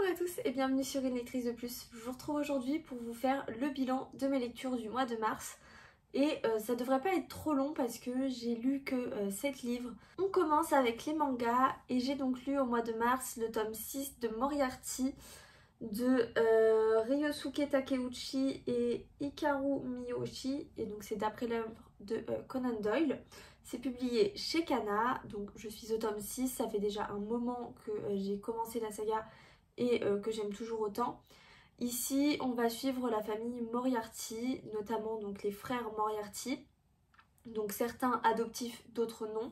Bonjour à tous et bienvenue sur Une lectrice de plus. Je vous retrouve aujourd'hui pour vous faire le bilan de mes lectures du mois de mars. Et ça devrait pas être trop long parce que j'ai lu que 7 livres. On commence avec les mangas et j'ai donc lu au mois de mars le tome 6 de Moriarty de Ryosuke Takeuchi et Hikaru Miyoshi. Et donc c'est d'après l'œuvre de Conan Doyle. C'est publié chez Kana, donc je suis au tome 6, ça fait déjà un moment que j'ai commencé la saga et que j'aime toujours autant. Ici, on va suivre la famille Moriarty, notamment donc les frères Moriarty, donc certains adoptifs, d'autres non,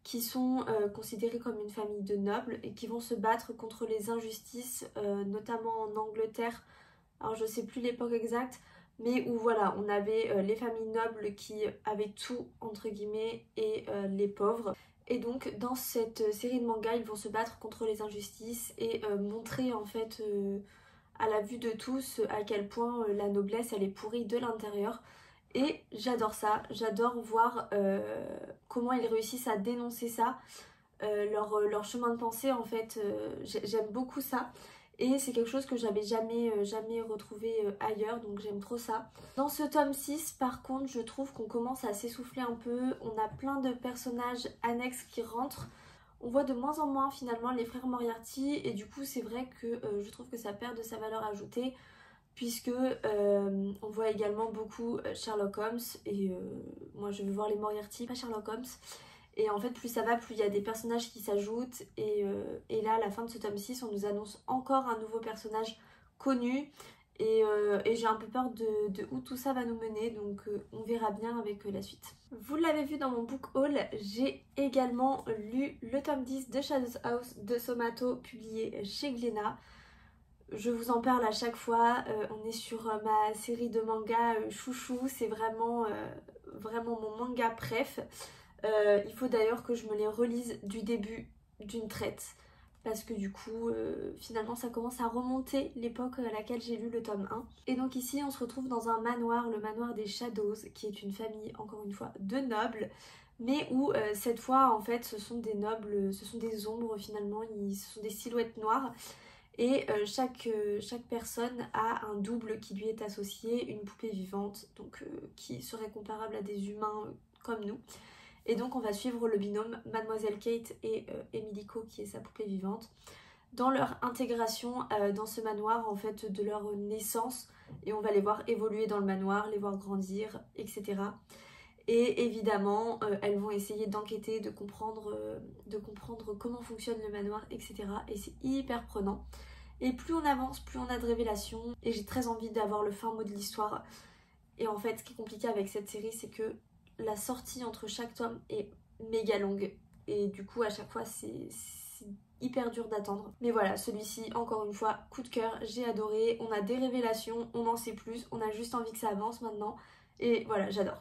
qui sont considérés comme une famille de nobles et qui vont se battre contre les injustices, notamment en Angleterre. Alors je sais plus l'époque exacte, mais où voilà, on avait les familles nobles qui avaient tout entre guillemets et les pauvres. Et donc dans cette série de mangas, ils vont se battre contre les injustices et montrer en fait à la vue de tous à quel point la noblesse elle est pourrie de l'intérieur. Et j'adore ça, j'adore voir comment ils réussissent à dénoncer ça, leur chemin de pensée en fait, j'aime beaucoup ça. Et c'est quelque chose que j'avais jamais retrouvé ailleurs, donc j'aime trop ça. Dans ce tome 6, par contre, je trouve qu'on commence à s'essouffler un peu. On a plein de personnages annexes qui rentrent. On voit de moins en moins finalement les frères Moriarty et du coup c'est vrai que je trouve que ça perd de sa valeur ajoutée puisque on voit également beaucoup Sherlock Holmes et moi je veux voir les Moriarty, pas Sherlock Holmes. Et en fait, plus ça va, plus il y a des personnages qui s'ajoutent. Et là, à la fin de ce tome 6, on nous annonce encore un nouveau personnage connu. Et j'ai un peu peur de où tout ça va nous mener. Donc on verra bien avec la suite. Vous l'avez vu dans mon book haul, j'ai également lu le tome 10 de Shadows House de Somato, publié chez Glénat. Je vous en parle à chaque fois. On est sur ma série de mangas chouchou. C'est vraiment mon manga préf. Il faut d'ailleurs que je me les relise du début d'une traite parce que du coup finalement ça commence à remonter l'époque à laquelle j'ai lu le tome 1. Et donc ici on se retrouve dans un manoir, le manoir des Shadows, qui est une famille encore une fois de nobles, mais où cette fois en fait ce sont des nobles, ce sont des ombres finalement, ce sont des silhouettes noires. Et chaque personne a un double qui lui est associé, une poupée vivante, donc qui serait comparable à des humains comme nous. Et donc on va suivre le binôme Mademoiselle Kate et Emilico qui est sa poupée vivante dans leur intégration dans ce manoir en fait de leur naissance, et on va les voir évoluer dans le manoir, les voir grandir, etc. Et évidemment elles vont essayer d'enquêter, de comprendre comment fonctionne le manoir, etc. Et c'est hyper prenant. Et plus on avance, plus on a de révélations, et j'ai très envie d'avoir le fin mot de l'histoire. Et en fait ce qui est compliqué avec cette série, c'est que la sortie entre chaque tome est méga longue et du coup à chaque fois c'est hyper dur d'attendre. Mais voilà, celui-ci encore une fois coup de cœur, j'ai adoré, on a des révélations, on en sait plus, on a juste envie que ça avance maintenant et voilà, j'adore.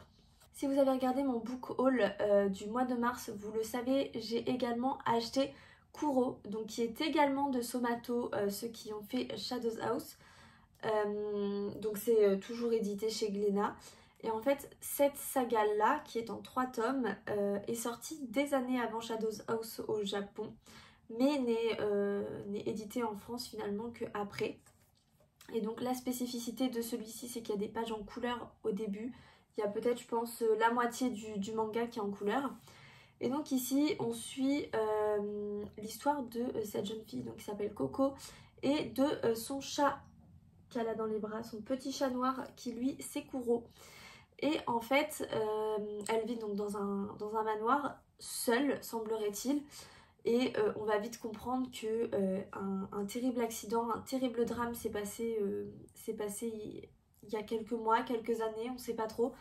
Si vous avez regardé mon book haul du mois de mars, vous le savez, j'ai également acheté Kuro, donc qui est également de Somato, ceux qui ont fait Shadows House. Donc c'est toujours édité chez Glénat. Et en fait, cette saga-là, qui est en 3 tomes, est sortie des années avant Shadows House au Japon, mais n'est éditée en France finalement qu'après. Et donc la spécificité de celui-ci, c'est qu'il y a des pages en couleur au début. Il y a peut-être, je pense, la moitié du manga qui est en couleur. Et donc ici, on suit l'histoire de cette jeune fille donc, qui s'appelle Coco et de son chat qu'elle a dans les bras, son petit chat noir qui lui, c'est Kuro. Et en fait, elle vit donc dans un manoir, seule, semblerait-il. Et on va vite comprendre que un terrible accident, un terrible drame s'est passé il y a quelques mois, quelques années, on ne sait pas trop.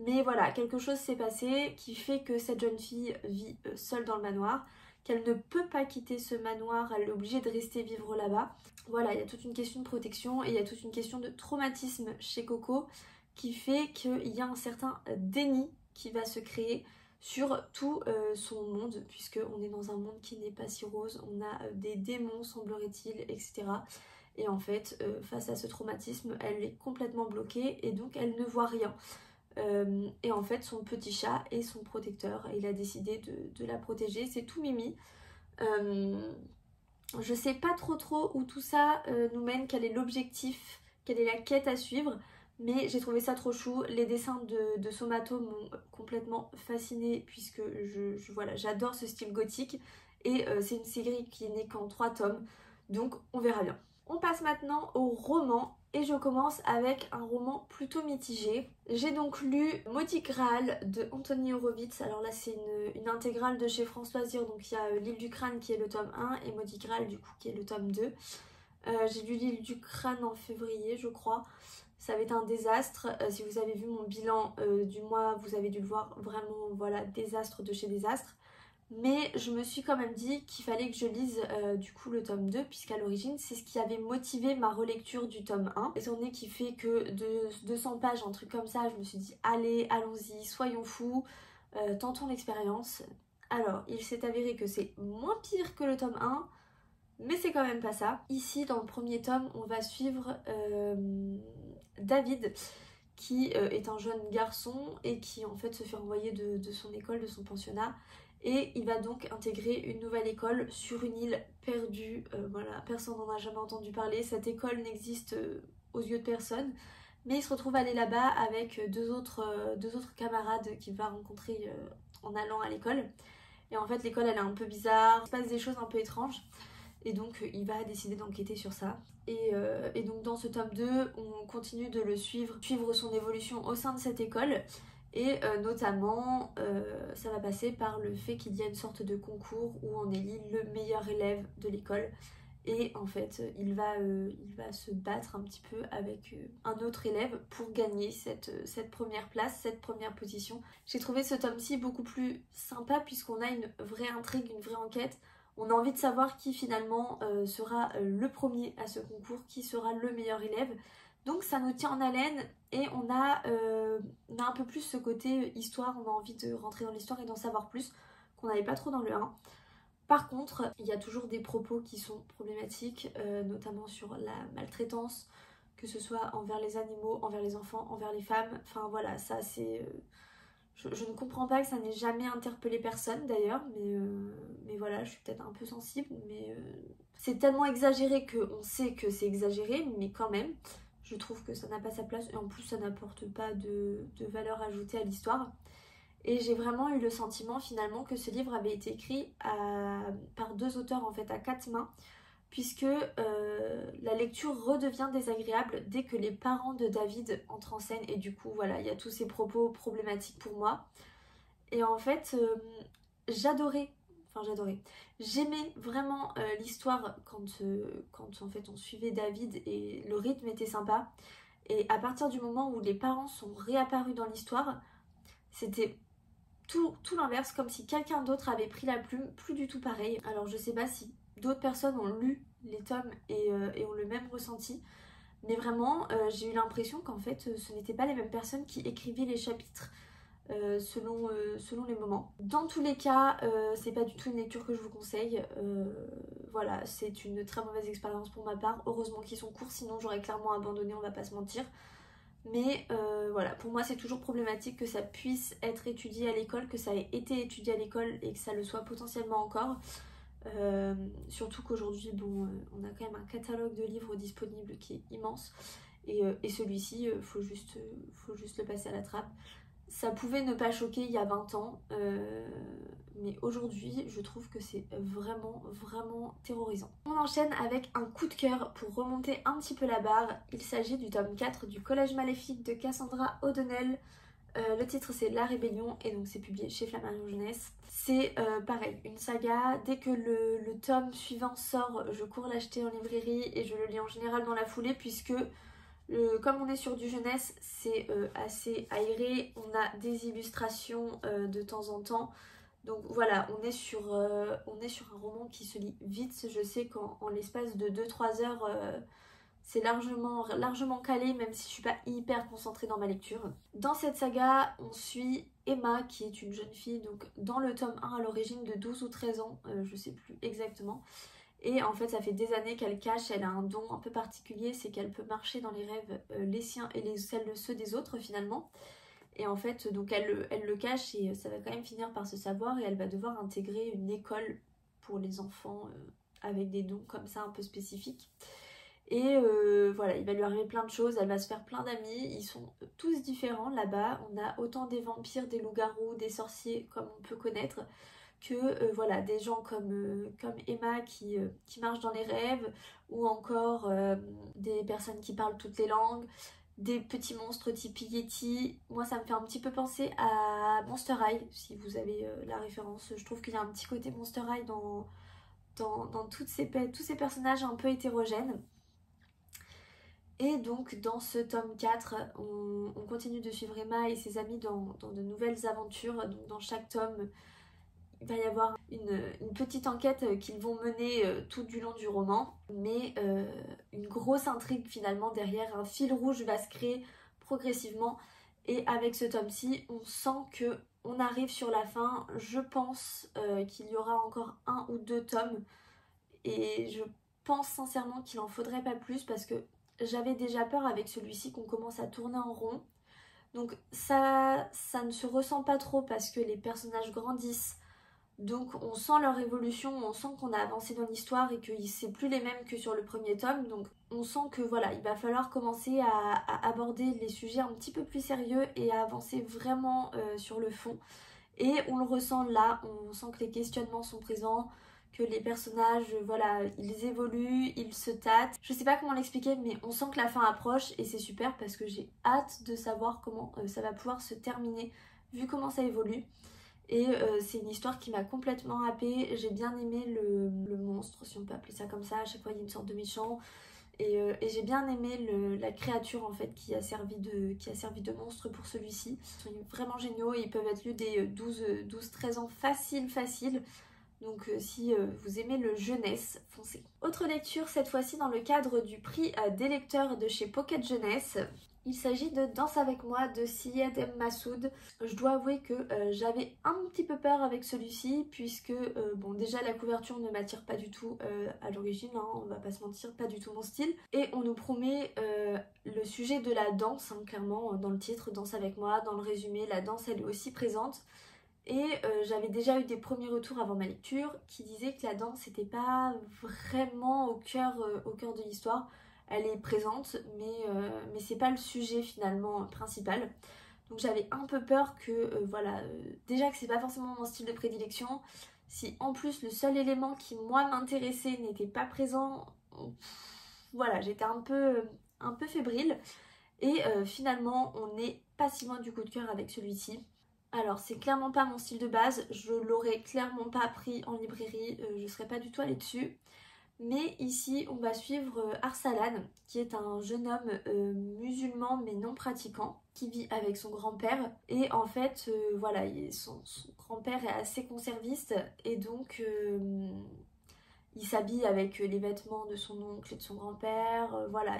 Mais voilà, quelque chose s'est passé qui fait que cette jeune fille vit seule dans le manoir, qu'elle ne peut pas quitter ce manoir, elle est obligée de rester vivre là-bas. Voilà, il y a toute une question de protection et il y a toute une question de traumatisme chez Coco, qui fait qu'il y a un certain déni qui va se créer sur tout son monde, puisqu'on est dans un monde qui n'est pas si rose, on a des démons semblerait-il, etc. Et en fait, face à ce traumatisme, elle est complètement bloquée et donc elle ne voit rien. Et en fait, son petit chat est son protecteur et il a décidé de la protéger, c'est tout mimi. Je sais pas trop où tout ça nous mène, quel est l'objectif, quelle est la quête à suivre, mais j'ai trouvé ça trop chou. Les dessins de Somato m'ont complètement fascinée puisque voilà, j'adore ce style gothique et c'est une série qui n'est qu'en 3 tomes, donc on verra bien. On passe maintenant au roman et je commence avec un roman plutôt mitigé. J'ai donc lu Maudit Graal de Anthony Horowitz. Alors là c'est une intégrale de chez France Loisirs, donc il y a L'île du crâne qui est le tome 1 et Maudit Graal du coup qui est le tome 2. J'ai lu L'île du crâne en février je crois. Ça avait été un désastre. Si vous avez vu mon bilan du mois, vous avez dû le voir, vraiment voilà, désastre de chez désastre. Mais je me suis quand même dit qu'il fallait que je lise du coup le tome 2 puisqu'à l'origine c'est ce qui avait motivé ma relecture du tome 1. Étant donné qu'il fait que de 200 pages, un truc comme ça, je me suis dit allez, allons-y, soyons fous, tentons l'expérience. Alors il s'est avéré que c'est moins pire que le tome 1, mais c'est quand même pas ça. Ici dans le premier tome on va suivre David qui est un jeune garçon et qui en fait se fait renvoyer de son école, de son pensionnat. Et il va donc intégrer une nouvelle école sur une île perdue. Voilà, personne n'en a jamais entendu parler. Cette école n'existe aux yeux de personne. Mais il se retrouve aller là-bas avec deux autres camarades qu'il va rencontrer en allant à l'école. Et en fait, l'école, elle est un peu bizarre. Il se passe des choses un peu étranges. Et donc, il va décider d'enquêter sur ça. Et donc, dans ce tome 2, on continue de le suivre son évolution au sein de cette école. Et notamment, ça va passer par le fait qu'il y a une sorte de concours où on élit le meilleur élève de l'école. Et en fait, il va se battre un petit peu avec un autre élève pour gagner cette première place, cette première position. J'ai trouvé ce tome-ci beaucoup plus sympa puisqu'on a une vraie intrigue, une vraie enquête. On a envie de savoir qui finalement sera le premier à ce concours, qui sera le meilleur élève. Donc ça nous tient en haleine et on a un peu plus ce côté histoire, on a envie de rentrer dans l'histoire et d'en savoir plus, qu'on n'avait pas trop dans le 1. Par contre, il y a toujours des propos qui sont problématiques, notamment sur la maltraitance, que ce soit envers les animaux, envers les enfants, envers les femmes. Enfin voilà, ça c'est... Je ne comprends pas que ça n'ait jamais interpellé personne d'ailleurs, mais voilà, je suis peut-être un peu sensible, mais c'est tellement exagéré qu'on sait que c'est exagéré, mais quand même, je trouve que ça n'a pas sa place et en plus ça n'apporte pas de valeur ajoutée à l'histoire. Et j'ai vraiment eu le sentiment finalement que ce livre avait été écrit par 2 auteurs en fait à 4 mains, puisque la lecture redevient désagréable dès que les parents de David entrent en scène et du coup voilà, il y a tous ces propos problématiques pour moi. Et en fait, j'adorais, j'aimais vraiment l'histoire quand en fait on suivait David et le rythme était sympa. Et à partir du moment où les parents sont réapparus dans l'histoire, c'était tout l'inverse, comme si quelqu'un d'autre avait pris la plume, plus du tout pareil. Alors je sais pas si d'autres personnes ont lu les tomes et ont le même ressenti, mais vraiment j'ai eu l'impression qu'en fait ce n'étaient pas les mêmes personnes qui écrivaient les chapitres selon les moments. Dans tous les cas, c'est pas du tout une lecture que je vous conseille. Voilà, c'est une très mauvaise expérience pour ma part. Heureusement qu'ils sont courts, sinon j'aurais clairement abandonné, on va pas se mentir. Mais voilà, pour moi c'est toujours problématique que ça puisse être étudié à l'école, que ça ait été étudié à l'école et que ça le soit potentiellement encore. Surtout qu'aujourd'hui, bon, on a quand même un catalogue de livres disponibles qui est immense. Et celui-ci, faut juste le passer à la trappe. Ça pouvait ne pas choquer il y a 20 ans, mais aujourd'hui, je trouve que c'est vraiment terrorisant. On enchaîne avec un coup de cœur pour remonter un petit peu la barre. Il s'agit du tome 4 du Collège Maléfique de Cassandra O'Donnell. Le titre c'est La Rébellion et donc c'est publié chez Flammarion Jeunesse. C'est pareil, une saga. Dès que le tome suivant sort, je cours l'acheter en librairie et je le lis en général dans la foulée puisque comme on est sur du jeunesse, c'est assez aéré, on a des illustrations de temps en temps. Donc voilà, on est sur un roman qui se lit vite. Je sais qu'en l'espace de 2-3 heures, c'est largement calé, même si je suis pas hyper concentrée dans ma lecture. Dans cette saga, on suit Emma, qui est une jeune fille, donc dans le tome 1 à l'origine de 12 ou 13 ans, je sais plus exactement. Et en fait, ça fait des années qu'elle cache, elle a un don un peu particulier, c'est qu'elle peut marcher dans les rêves, les siens et ceux des autres finalement. Et en fait, donc elle le cache et ça va quand même finir par se savoir et elle va devoir intégrer une école pour les enfants avec des dons comme ça un peu spécifiques. Et voilà, il va lui arriver plein de choses, elle va se faire plein d'amis, ils sont tous différents là-bas. On a autant des vampires, des loups-garous, des sorciers comme on peut connaître, que voilà, des gens comme Emma qui marche dans les rêves, ou encore des personnes qui parlent toutes les langues, des petits monstres type Yeti. Moi ça me fait un petit peu penser à Monster High, si vous avez la référence. Je trouve qu'il y a un petit côté Monster High dans tous ces personnages un peu hétérogènes. Et donc dans ce tome 4, on continue de suivre Emma et ses amis dans de nouvelles aventures. Donc dans chaque tome, il va y avoir une petite enquête qu'ils vont mener tout du long du roman. Mais une grosse intrigue finalement derrière, un fil rouge va se créer progressivement. Et avec ce tome-ci, on sent que on arrive sur la fin. Je pense qu'il y aura encore 1 ou 2 tomes. Et je pense sincèrement qu'il en faudrait pas plus parce que j'avais déjà peur avec celui-ci qu'on commence à tourner en rond. Donc ça ne se ressent pas trop parce que les personnages grandissent. Donc on sent leur évolution, on sent qu'on a avancé dans l'histoire et que c'est plus les mêmes que sur le premier tome. Donc on sent que voilà, il va falloir commencer à aborder les sujets un petit peu plus sérieux et à avancer vraiment sur le fond. Et on le ressent là, on sent que les questionnements sont présents, que les personnages, voilà, ils évoluent, ils se tâtent. Je sais pas comment l'expliquer, mais on sent que la fin approche et c'est super parce que j'ai hâte de savoir comment ça va pouvoir se terminer vu comment ça évolue. Et c'est une histoire qui m'a complètement happée. J'ai bien aimé le monstre, si on peut appeler ça comme ça. À chaque fois, il y a une sorte de méchant. Et j'ai bien aimé la créature en fait qui a servi de monstre pour celui-ci. Ils sont vraiment géniaux et ils peuvent être lus des 12-13 ans facile. Donc si vous aimez le jeunesse, foncez. Autre lecture cette fois-ci dans le cadre du prix des lecteurs de chez Pocket Jeunesse. Il s'agit de Danse avec moi de Syed M. Massoud. Je dois avouer que j'avais un petit peu peur avec celui-ci puisque bon déjà la couverture ne m'attire pas du tout à l'origine, hein, on va pas se mentir, pas du tout mon style. Et on nous promet le sujet de la danse, hein, clairement dans le titre, Danse avec moi, dans le résumé, la danse elle est aussi présente. Et j'avais déjà eu des premiers retours avant ma lecture qui disaient que la danse n'était pas vraiment au cœur de l'histoire. Elle est présente, mais c'est pas le sujet finalement principal. Donc j'avais un peu peur que, voilà, déjà que c'est pas forcément mon style de prédilection, si en plus le seul élément qui moi m'intéressait n'était pas présent, voilà, j'étais un peu fébrile. Et finalement, on n'est pas si loin du coup de cœur avec celui-ci. Alors c'est clairement pas mon style de base, je l'aurais clairement pas pris en librairie, je serais pas du tout allée dessus. Mais ici on va suivre Arsalan, qui est un jeune homme musulman mais non pratiquant, qui vit avec son grand-père. Et en fait, voilà, son grand-père est assez conserviste et donc il s'habille avec les vêtements de son oncle et de son grand-père. Voilà,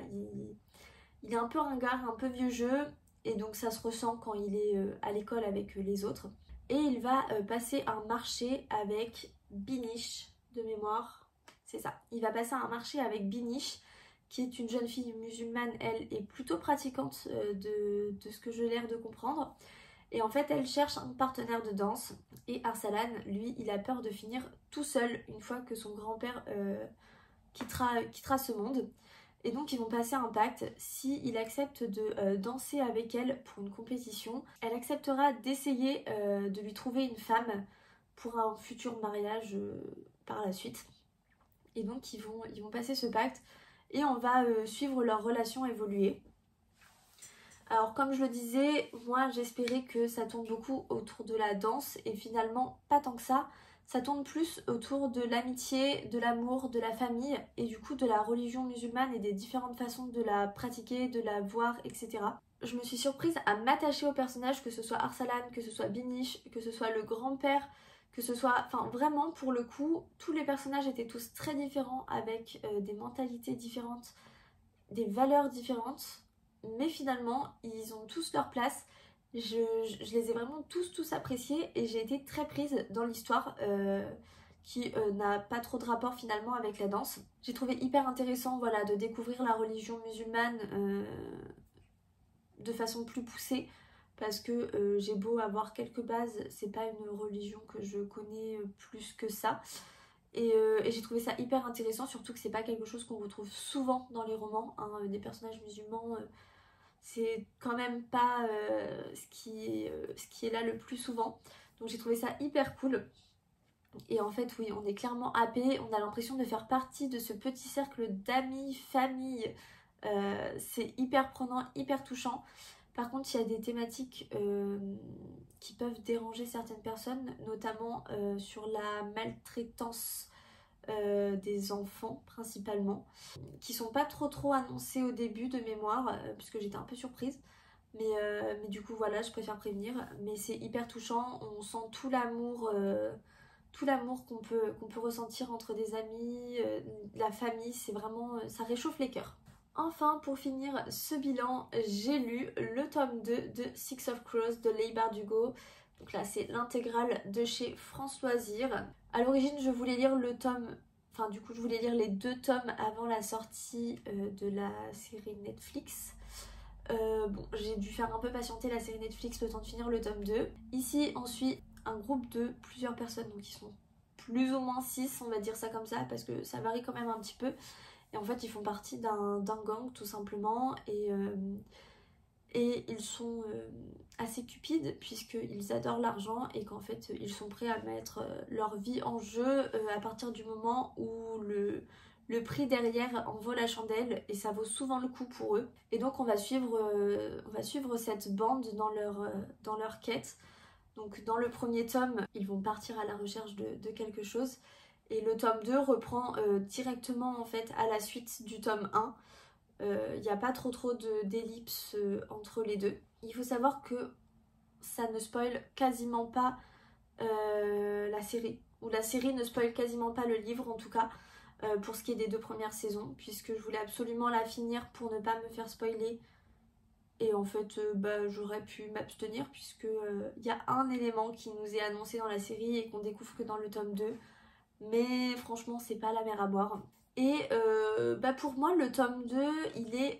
il est un peu ringard, un peu vieux jeu. Et donc ça se ressent quand il est à l'école avec les autres. Et il va passer un marché avec Binish, de mémoire. C'est ça. Il va passer un marché avec Binish, qui est une jeune fille musulmane, elle est plutôt pratiquante de ce que j'ai l'air de comprendre. Et en fait, elle cherche un partenaire de danse. Et Arsalan, lui, il a peur de finir tout seul une fois que son grand-père quittera ce monde. Et donc ils vont passer un pacte. Si il accepte de danser avec elle pour une compétition, elle acceptera d'essayer de lui trouver une femme pour un futur mariage par la suite. Et donc ils vont passer ce pacte et on va suivre leur relation évoluer. Alors comme je le disais, moi j'espérais que ça tourne beaucoup autour de la danse et finalement pas tant que ça. Ça tourne plus autour de l'amitié, de l'amour, de la famille et du coup de la religion musulmane et des différentes façons de la pratiquer, de la voir, etc. Je me suis surprise à m'attacher aux personnages, que ce soit Arsalan, que ce soit Binish, que ce soit le grand-père, que ce soit... Enfin vraiment pour le coup, tous les personnages étaient tous très différents avec des mentalités différentes, des valeurs différentes. Mais finalement, ils ont tous leur place. Je les ai vraiment tous appréciés et j'ai été très prise dans l'histoire qui n'a pas trop de rapport finalement avec la danse. J'ai trouvé hyper intéressant, voilà, de découvrir la religion musulmane de façon plus poussée parce que j'ai beau avoir quelques bases, c'est pas une religion que je connais plus que ça. Et j'ai trouvé ça hyper intéressant, surtout que c'est pas quelque chose qu'on retrouve souvent dans les romans, hein, des personnages musulmans, c'est quand même pas ce qui est là le plus souvent. Donc j'ai trouvé ça hyper cool. Et en fait, oui, on est clairement happé, on a l'impression de faire partie de ce petit cercle d'amis, famille. C'est hyper prenant, hyper touchant. Par contre, il y a des thématiques qui peuvent déranger certaines personnes, notamment sur la maltraitance des enfants principalement, qui sont pas trop annoncées au début de mémoire, puisque j'étais un peu surprise. Mais du coup voilà, je préfère prévenir. Mais c'est hyper touchant, on sent tout l'amour qu'on peut ressentir entre des amis, la famille, c'est vraiment, ça réchauffe les cœurs. Enfin, pour finir ce bilan, j'ai lu le tome 2 de Six of Crows de Leigh Bardugo. Donc là, c'est l'intégrale de chez France Loisirs. À l'origine, je voulais lire le tome... Enfin, du coup, je voulais lire les 2 tomes avant la sortie de la série Netflix. Bon, j'ai dû faire un peu patienter la série Netflix le temps de finir le tome 2. Ici, on suit un groupe de plusieurs personnes, donc ils sont plus ou moins 6, on va dire ça comme ça, parce que ça varie quand même un petit peu. Et en fait, ils font partie d'un gang, tout simplement, et ils sont assez cupides, puisqu'ils adorent l'argent, et qu'en fait, ils sont prêts à mettre leur vie en jeu à partir du moment où le prix derrière en vaut la chandelle, et ça vaut souvent le coup pour eux. Et donc on va suivre cette bande dans leur quête. Donc dans le premier tome, ils vont partir à la recherche de quelque chose. Et le tome 2 reprend directement en fait à la suite du tome 1. Il n'y a pas trop d'ellipses entre les deux. Il faut savoir que ça ne spoil quasiment pas la série. Ou la série ne spoil quasiment pas le livre en tout cas. Pour ce qui est des 2 premières saisons. Puisque je voulais absolument la finir pour ne pas me faire spoiler. Et en fait, j'aurais pu m'abstenir puisque y a un élément qui nous est annoncé dans la série et qu'on découvre que dans le tome 2. Mais franchement, c'est pas la mer à boire. Et pour moi, le tome 2, il est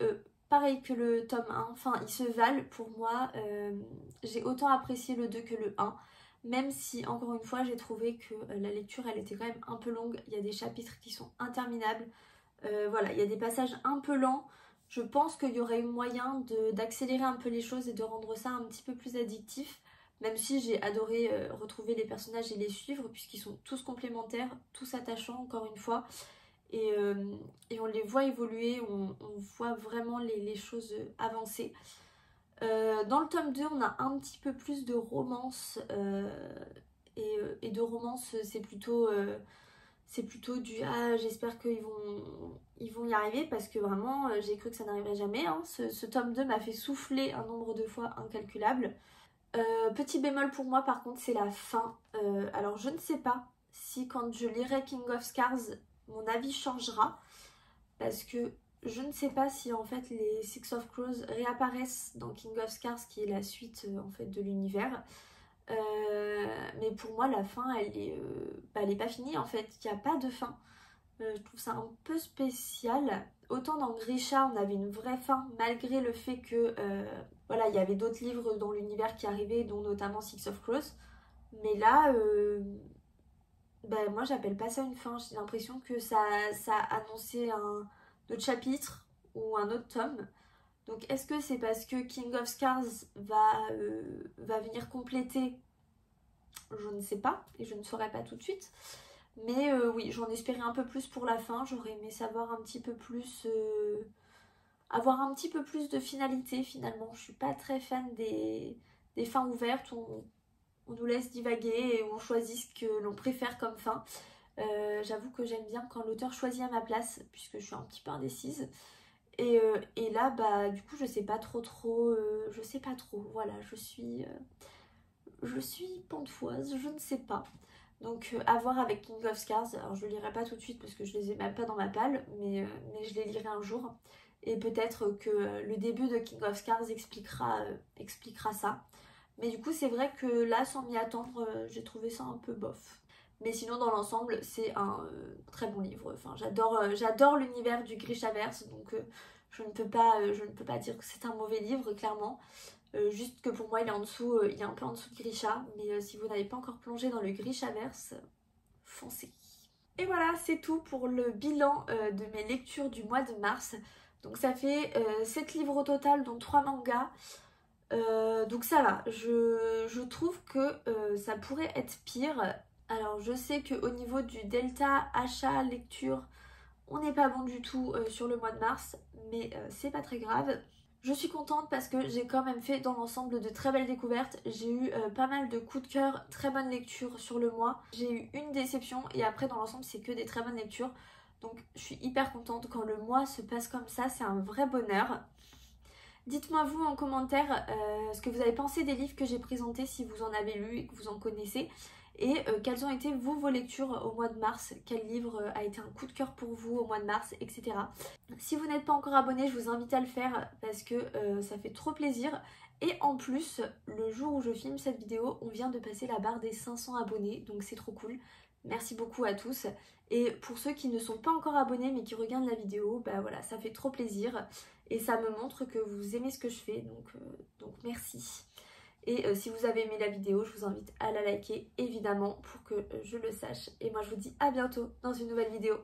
pareil que le tome 1. Enfin, ils se valent pour moi. J'ai autant apprécié le 2 que le 1. Même si, encore une fois, j'ai trouvé que la lecture, elle était quand même un peu longue. Il y a des chapitres qui sont interminables. Voilà, il y a des passages un peu lents. Je pense qu'il y aurait eu moyen d'accélérer un peu les choses et de rendre ça un petit peu plus addictif. Même si j'ai adoré retrouver les personnages et les suivre, puisqu'ils sont tous complémentaires, tous attachants, encore une fois. Et on les voit évoluer, on voit vraiment les choses avancer. Dans le tome 2, on a un petit peu plus de romance. Et de romance, c'est plutôt du ah, j'espère qu'ils vont y arriver, parce que vraiment j'ai cru que ça n'arriverait jamais, hein. Ce tome 2 m'a fait souffler un nombre de fois incalculable. Petit bémol pour moi par contre, c'est la fin. Alors je ne sais pas si quand je lirai King of Scars mon avis changera, parce que je ne sais pas si en fait les Six of Crows réapparaissent dans King of Scars, qui est la suite en fait de l'univers. Mais pour moi la fin elle est pas finie en fait, il n'y a pas de fin. Je trouve ça un peu spécial. Autant dans Grisha on avait une vraie fin, malgré le fait que voilà, il y avait d'autres livres dans l'univers qui arrivaient, dont notamment Six of Crows. Mais là moi j'appelle pas ça une fin. J'ai l'impression que ça a annoncé un autre chapitre ou un autre tome. Donc est-ce que c'est parce que King of Scars va venir compléter? Je ne sais pas, et je ne saurais pas tout de suite. Mais oui, j'en espérais un peu plus pour la fin. J'aurais aimé savoir un petit peu plus... avoir un petit peu plus de finalité finalement. Je suis pas très fan des fins ouvertes où on nous laisse divaguer et où on choisit ce que l'on préfère comme fin. J'avoue que j'aime bien quand l'auteur choisit à ma place, puisque je suis un petit peu indécise. Et là, du coup, je sais pas trop, je sais pas trop. Voilà, je suis pantoise, je ne sais pas. Donc à voir avec King of Scars. Alors je ne lirai pas tout de suite parce que je les ai même pas dans ma palle, mais je les lirai un jour. Et peut-être que le début de King of Scars expliquera ça. Mais du coup c'est vrai que là, sans m'y attendre, j'ai trouvé ça un peu bof. Mais sinon dans l'ensemble c'est un très bon livre. Enfin, j'adore l'univers du Grishaverse, donc je ne peux pas dire que c'est un mauvais livre, clairement. Juste que pour moi il est en dessous, il est un peu en dessous de Grisha. Mais si vous n'avez pas encore plongé dans le Grishaverse, foncez. Et voilà, c'est tout pour le bilan de mes lectures du mois de mars. Donc ça fait 7 livres au total, dont 3 mangas. Donc ça va, je trouve que ça pourrait être pire. Alors je sais qu'au niveau du delta achat lecture, on n'est pas bon du tout sur le mois de mars, mais c'est pas très grave. Je suis contente parce que j'ai quand même fait dans l'ensemble de très belles découvertes. J'ai eu pas mal de coups de cœur, très bonnes lectures sur le mois. J'ai eu une déception et après dans l'ensemble c'est que des très bonnes lectures. Donc je suis hyper contente quand le mois se passe comme ça, c'est un vrai bonheur. Dites-moi vous en commentaire ce que vous avez pensé des livres que j'ai présentés, si vous en avez lu et que vous en connaissez. Et quelles ont été vos lectures au mois de mars, quel livre a été un coup de cœur pour vous au mois de mars, etc. Si vous n'êtes pas encore abonné, je vous invite à le faire parce que ça fait trop plaisir. Et en plus, le jour où je filme cette vidéo, on vient de passer la barre des 500 abonnés, donc c'est trop cool. Merci beaucoup à tous. Et pour ceux qui ne sont pas encore abonnés mais qui regardent la vidéo, bah voilà, ça fait trop plaisir. Et ça me montre que vous aimez ce que je fais, donc merci. Et si vous avez aimé la vidéo, je vous invite à la liker évidemment pour que je le sache. Et moi je vous dis à bientôt dans une nouvelle vidéo.